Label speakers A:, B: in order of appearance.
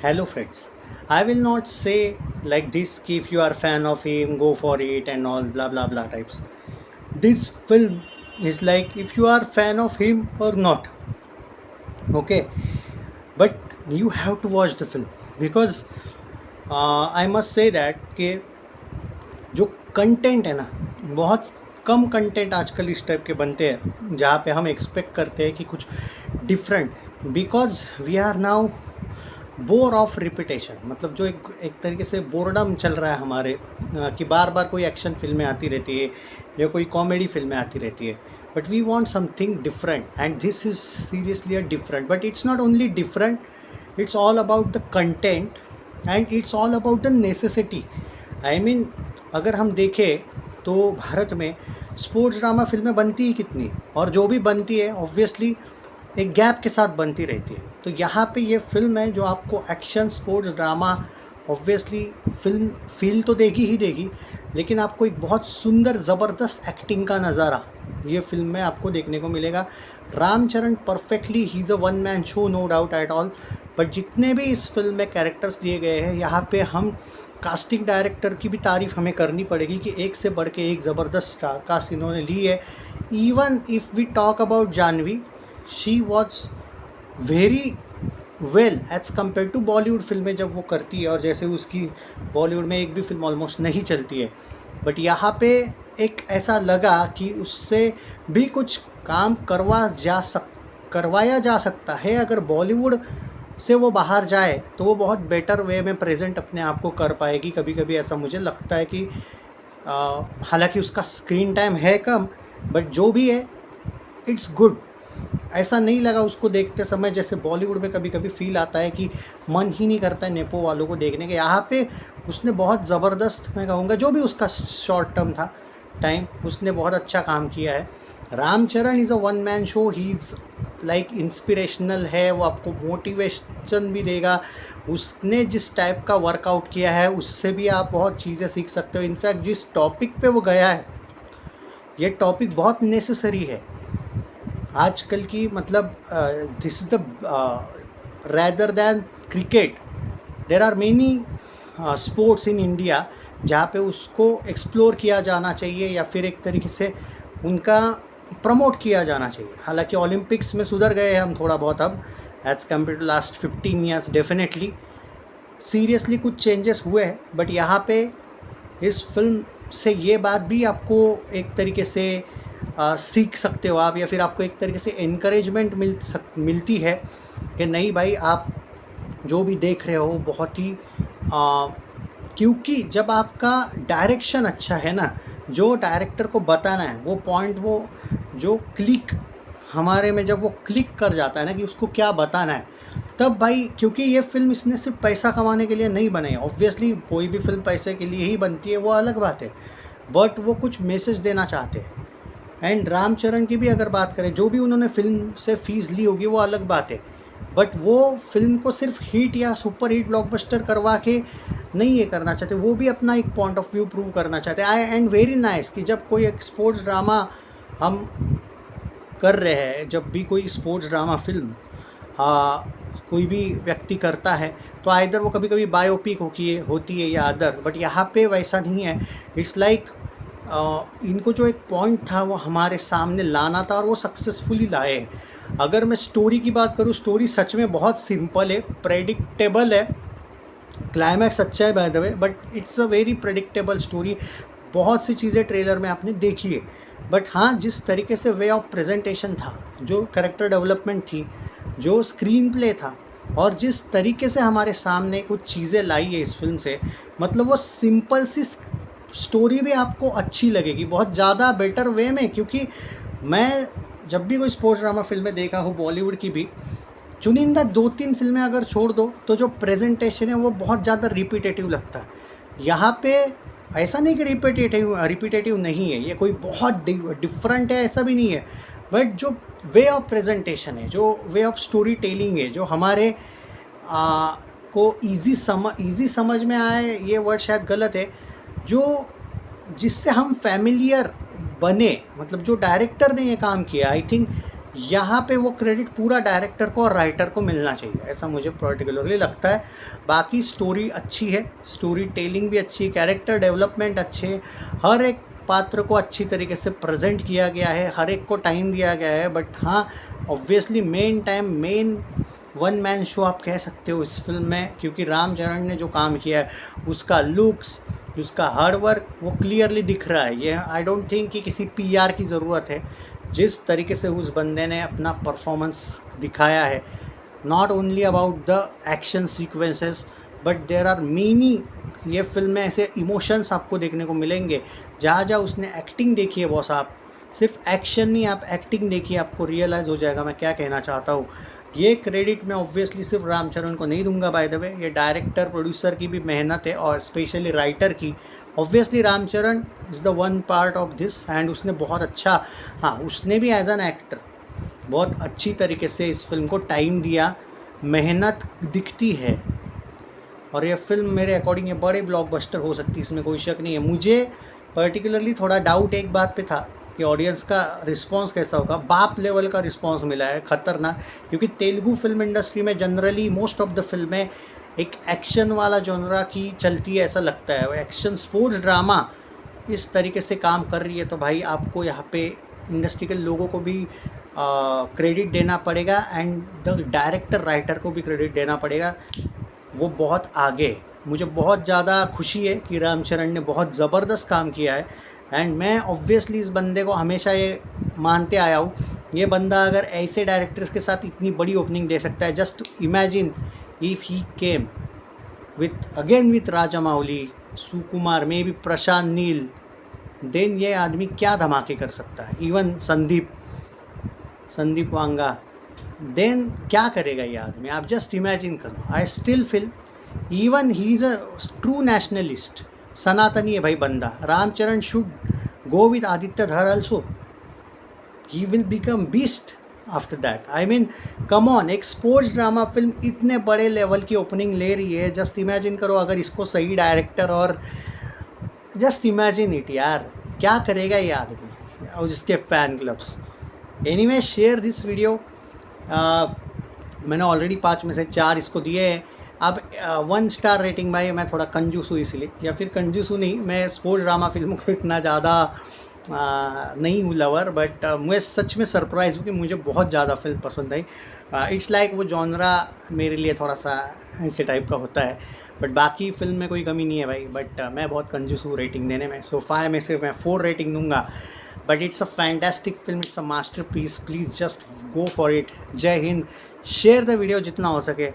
A: Hello friends, I will not say like this ki if you are fan of him, go for it and all blah blah blah types. This film is like if you are fan of him or not. Okay, but you have to watch the film because I must say that कि जो content है ना, बहुत कम content आजकल इस type के बनते हैं जहाँ पे हम एक्सपेक्ट करते हैं कि कुछ different, because we are now bore of repetition. मतलब जो एक तरीके से बोर्डम चल रहा है हमारे कि बार बार कोई एक्शन फिल्में आती रहती है या कोई कॉमेडी फिल्में आती रहती है. But we want something different and this is seriously a different. But it's not only different, it's all about the content and it's all about the necessity. I mean अगर हम देखें तो भारत में स्पोर्ट्स ड्रामा फिल्में बनती ही कितनी, और जो भी बनती है ऑब्वियसली एक गैप के साथ बनती रहती है. तो यहाँ पे ये फिल्म है जो आपको action sports drama obviously film feel तो देगी ही देगी, लेकिन आपको एक बहुत सुंदर ज़बरदस्त एक्टिंग का नज़ारा ये फिल्म में आपको देखने को मिलेगा. Ramcharan perfectly he is a one man show, no doubt at all. But जितने भी इस फिल्म में कैरेक्टर्स दिए गए हैं, यहाँ पे हम कास्टिंग डायरेक्टर की भी तारीफ़ हमें करनी पड़ेगी कि एक से बढ़ के एक ज़बरदस्त स्टार कास्ट इन्होंने ली है. Even if we talk about Janhvi, she was very well as compare to Bollywood फिल्में जब वो करती है, और जैसे उसकी बॉलीवुड में एक भी फिल्म ऑलमोस्ट नहीं चलती है. बट यहाँ पे एक ऐसा लगा कि उससे भी कुछ काम करवाया जा सकता है. अगर बॉलीवुड से वो बाहर जाए तो वो बहुत बेटर वे में प्रेजेंट अपने आप को कर पाएगी. कभी कभी ऐसा मुझे लगता है कि हालांकि उसका स्क्रीन टाइम है कम, बट जो भी है इट्स गुड. ऐसा नहीं लगा उसको देखते समय जैसे बॉलीवुड में कभी कभी फील आता है कि मन ही नहीं करता है नेपो वालों को देखने के. यहाँ पे उसने बहुत ज़बरदस्त, मैं कहूँगा जो भी उसका शॉर्ट टर्म था टाइम, उसने बहुत अच्छा काम किया है. Ramcharan is a one man show. He is like inspirational है, वो आपको मोटिवेशन भी देगा. उसने जिस टाइप का वर्कआउट किया है उससे भी आप बहुत चीज़ें सीख सकते हो. इनफैक्ट जिस टॉपिक पे वो गया है, ये टॉपिक बहुत नेसेसरी है आजकल की. मतलब this is the rather than cricket, there are many sports in India जहाँ पे उसको एक्सप्लोर किया जाना चाहिए या फिर एक तरीके से उनका प्रमोट किया जाना चाहिए. हालांकि ओलंपिक्स में सुधर गए हैं हम थोड़ा बहुत अब as compare to last 15 years. Definitely seriously कुछ चेंजेस हुए हैं, बट यहाँ पे इस फिल्म से ये बात भी आपको एक तरीके से सीख सकते हो आप, या फिर आपको एक तरीके से इनकरेजमेंट मिलती है कि नहीं भाई, आप जो भी देख रहे हो बहुत ही क्योंकि जब आपका डायरेक्शन अच्छा है ना, जो डायरेक्टर को बताना है वो पॉइंट, वो जो क्लिक हमारे में जब वो क्लिक कर जाता है ना कि उसको क्या बताना है, तब भाई, क्योंकि ये फिल्म इसने सिर्फ पैसा कमाने के लिए नहीं बनाई. ऑब्वियसली कोई भी फिल्म पैसे के लिए ही बनती है, वो अलग बात है, बट वो कुछ मैसेज देना चाहते हैं. एंड रामचरण की भी अगर बात करें, जो भी उन्होंने फिल्म से फीस ली होगी वो अलग बात है, बट वो फिल्म को सिर्फ हिट या सुपर हिट ब्लॉकबस्टर करवा के नहीं ये करना चाहते. वो भी अपना एक पॉइंट ऑफ व्यू प्रूव करना चाहते हैं. एंड वेरी नाइस कि जब कोई एक स्पोर्ट्स ड्रामा हम कर रहे हैं, जब भी कोई स्पोर्ट्स ड्रामा फिल्म कोई भी व्यक्ति करता है तो आइदर वो कभी कभी बायोपिक होती है या अदर, बट यहाँ पे वैसा नहीं है. इट्स लाइक इनको जो एक पॉइंट था वो हमारे सामने लाना था और वो सक्सेसफुली लाए. अगर मैं स्टोरी की बात करूँ, स्टोरी सच में बहुत सिंपल है, प्रेडिक्टेबल है. क्लाइमैक्स अच्छा है by the way, but it's a very predictable story. बहुत सी चीज़ें ट्रेलर में आपने देखी है, बट हाँ, जिस तरीके से वे ऑफ प्रेजेंटेशन था, जो कैरेक्टर डेवलपमेंट थी, जो स्क्रीन प्ले था, और जिस तरीके से हमारे सामने कुछ चीज़ें लाई है इस फिल्म से, मतलब वो सिंपल सी स्टोरी भी आपको अच्छी लगेगी बहुत ज़्यादा बेटर वे में. क्योंकि मैं जब भी कोई स्पोर्ट्स ड्रामा फिल्में देखा हूँ बॉलीवुड की भी, चुनिंदा 2-3 फिल्में अगर छोड़ दो तो जो प्रेजेंटेशन है वो बहुत ज़्यादा रिपीटेटिव लगता है. यहाँ पे ऐसा नहीं कि रिपीटेटिव नहीं है, ये कोई बहुत डिफरेंट है ऐसा भी नहीं है, बट जो वे ऑफ प्रेजेंटेशन है, जो वे ऑफ स्टोरी टेलिंग है, जो हमारे को ईजी समझ में आए, ये वर्ड शायद गलत है, जो जिससे हम फैमिलियर बने, मतलब जो डायरेक्टर ने ये काम किया, आई थिंक यहाँ पे वो क्रेडिट पूरा डायरेक्टर को और राइटर को मिलना चाहिए, ऐसा मुझे पर्टिकुलरली लगता है। बाकी स्टोरी अच्छी है, स्टोरी टेलिंग भी अच्छी, कैरेक्टर डेवलपमेंट अच्छे, हर एक पात्र को अच्छी तरीके से प्रेजेंट किया गया है, हर एक को टाइम दिया गया है। बट हाँ, obviously main one man show आप कह सकते हो इस फिल्म में, क्योंकि रामचरण ने जो काम किया है, उसका लुक्स, उसका हार्ड वर्क, वो क्लियरली दिख रहा है। ये आई डोंट थिंक कि किसी पीआर की ज़रूरत है। जिस तरीके से उस बंदे ने अपना परफॉर्मेंस दिखाया है, not only about the action sequences but there are many, ये फिल्म में ऐसे इमोशंस आपको देखने को मिलेंगे। जहाँ जहाँ उसने एक्टिंग देखी है बॉस, आप सिर्फ एक्शन नहीं, आप एक्टिंग देखिए, आपको रियलाइज़ हो जाएगा मैं क्या कहना चाहता हूँ। ये क्रेडिट मैं ऑब्वियसली सिर्फ रामचरण को नहीं दूंगा, बाय द वे ये डायरेक्टर प्रोड्यूसर की भी मेहनत है और स्पेशली राइटर की। Obviously Ramcharan is the one part of this and उसने बहुत अच्छा, हाँ उसने भी एज एन एक्टर बहुत अच्छी तरीके से इस फिल्म को टाइम दिया, मेहनत दिखती है। और ये फिल्म मेरे अकॉर्डिंग ये बड़े ब्लॉकबस्टर हो सकती है, इसमें कोई शक नहीं है। मुझे पर्टिकुलरली थोड़ा डाउट एक बात पे था कि ऑडियंस का रिस्पांस कैसा होगा। बाप लेवल का रिस्पांस मिला है, ख़तरनाक, क्योंकि तेलुगु फिल्म इंडस्ट्री में जनरली मोस्ट ऑफ द फिल्में एक एक्शन वाला जॉनरा की चलती है, ऐसा लगता है। एक्शन स्पोर्ट्स ड्रामा इस तरीके से काम कर रही है, तो भाई आपको यहाँ पे इंडस्ट्री के लोगों को भी क्रेडिट देना पड़ेगा एंड द डायरेक्टर राइटर को भी क्रेडिट देना पड़ेगा। वो बहुत आगे, मुझे बहुत ज़्यादा खुशी है कि रामचरण ने बहुत ज़बरदस्त काम किया है। एंड मैं ऑब्वियसली इस बंदे को हमेशा ये मानते आया हूँ, ये बंदा अगर ऐसे डायरेक्टर्स के साथ इतनी बड़ी ओपनिंग दे सकता है, just imagine if he came with Rajamouli, Sukumar, maybe Prashanth Neel, then ये आदमी क्या धमाके कर सकता है। इवन संदीप वांगा, देन क्या करेगा ये आदमी, आप जस्ट इमेजिन करो। I still feel even he is a true nationalist, सनातनी है भाई बंदा। Ram Charan should go with Aditya Dhar also, he will become beast after that. I mean come on, एक स्पोर्ट्स ड्रामा फिल्म इतने बड़े लेवल की ओपनिंग ले रही है, जस्ट इमेजिन करो अगर इसको सही डायरेक्टर, और जस्ट इमेजिन इट यार, क्या करेगा ये आदमी और जिसके fan clubs. Anyway, share this video. मैंने ऑलरेडी 5 में से 4 इसको दिए हैं। अब 1 स्टार रेटिंग भाई, मैं थोड़ा कंजूस हूँ इसलिए, या फिर कंजूस हूँ नहीं, मैं स्पोर्ट्स ड्रामा फिल्मों को इतना ज़्यादा नहीं हूँ लवर, बट मैं सच में सरप्राइज़ हूँ कि मुझे बहुत ज़्यादा फिल्म पसंद आई। इट्स लाइक वो जॉनरा मेरे लिए थोड़ा सा ऐसे टाइप का होता है, बट बाकी फिल्म में कोई कमी नहीं है भाई। बट मैं बहुत कंजूस हूँ रेटिंग देने में, सो 5 में से मैं 4 रेटिंग दूंगा। But it's a fantastic film, it's a masterpiece, please just go for it. जय हिंद। शेयर द वीडियो जितना हो सके।